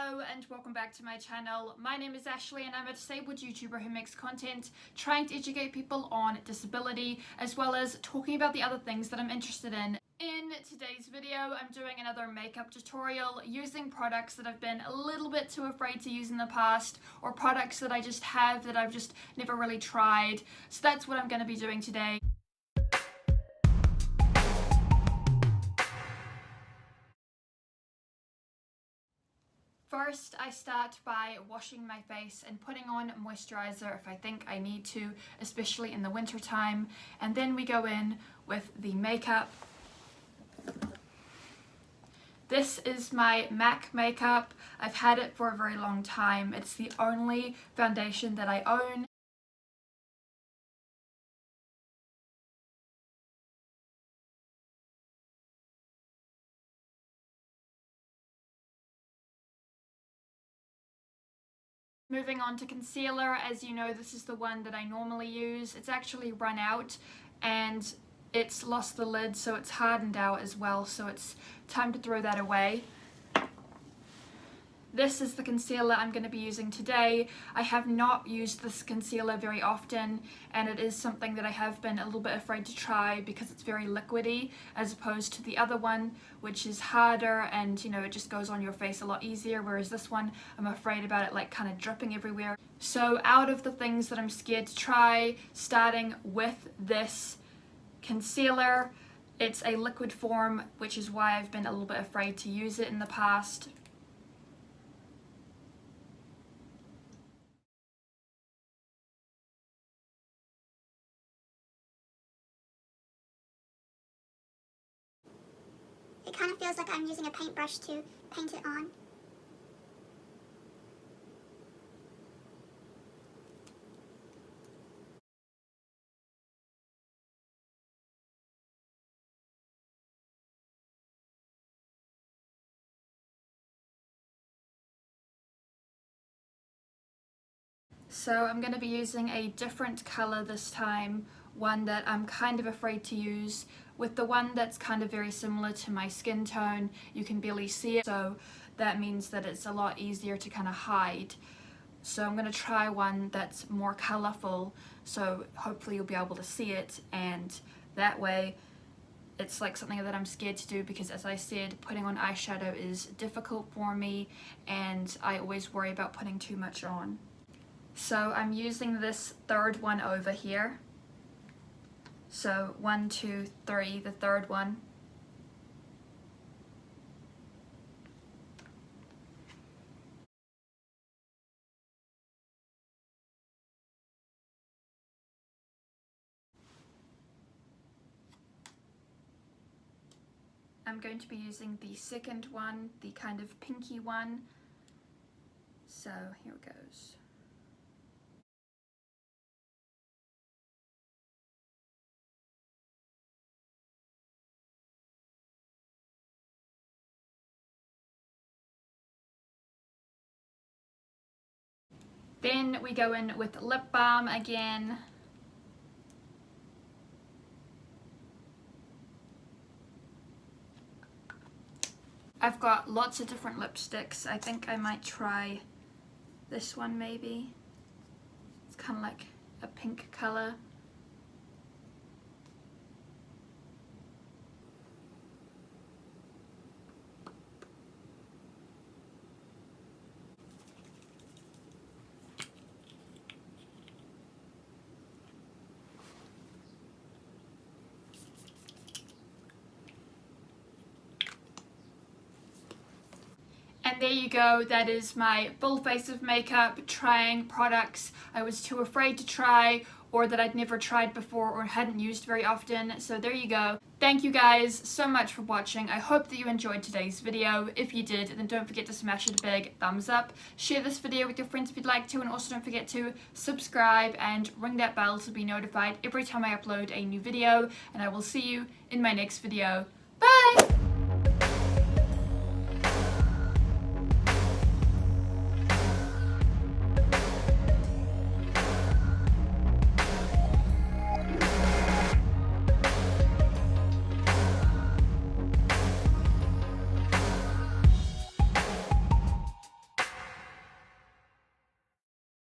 Hello and welcome back to my channel. My name is Ashley and I'm a disabled YouTuber who makes content trying to educate people on disability as well as talking about the other things that I'm interested in. In today's video, I'm doing another makeup tutorial using products that I've been a little bit too afraid to use in the past, or products that I just have that I've just never really tried. So that's what I'm going to be doing today. First, I start by washing my face and putting on moisturizer if I think I need to, especially in the winter time. And then we go in with the makeup. This is my MAC makeup. I've had it for a very long time. It's the only foundation that I own. Moving on to concealer, as you know, this is the one that I normally use. It's actually run out and it's lost the lid, so it's hardened out as well, so it's time to throw that away. This is the concealer I'm going to be using today. I have not used this concealer very often, and it is something that I have been a little bit afraid to try because it's very liquidy as opposed to the other one, which is harder and, you know, it just goes on your face a lot easier, whereas this one, I'm afraid about it like kind of dripping everywhere. So out of the things that I'm scared to try, starting with this concealer, it's a liquid form, which is why I've been a little bit afraid to use it in the past. It kind of feels like I'm using a paintbrush to paint it on. So I'm going to be using a different colour this time, one that I'm kind of afraid to use. With the one that's kind of very similar to my skin tone, you can barely see it, so that means that it's a lot easier to kind of hide. So I'm going to try one that's more colourful, so hopefully you'll be able to see it, and that way it's like something that I'm scared to do because, as I said, putting on eyeshadow is difficult for me and I always worry about putting too much on. So I'm using this third one over here. So 1, 2, 3, the third one. I'm going to be using the second one, the kind of pinky one. So here it goes. Then we go in with lip balm again. I've got lots of different lipsticks. I think I might try this one maybe. It's kind of like a pink colour. And there you go, that is my full face of makeup, trying products I was too afraid to try or that I'd never tried before or hadn't used very often. So there you go. Thank you guys so much for watching. I hope that you enjoyed today's video. If you did, then don't forget to smash it a big thumbs up. Share this video with your friends if you'd like to, and also don't forget to subscribe and ring that bell to be notified every time I upload a new video. And I will see you in my next video. Bye!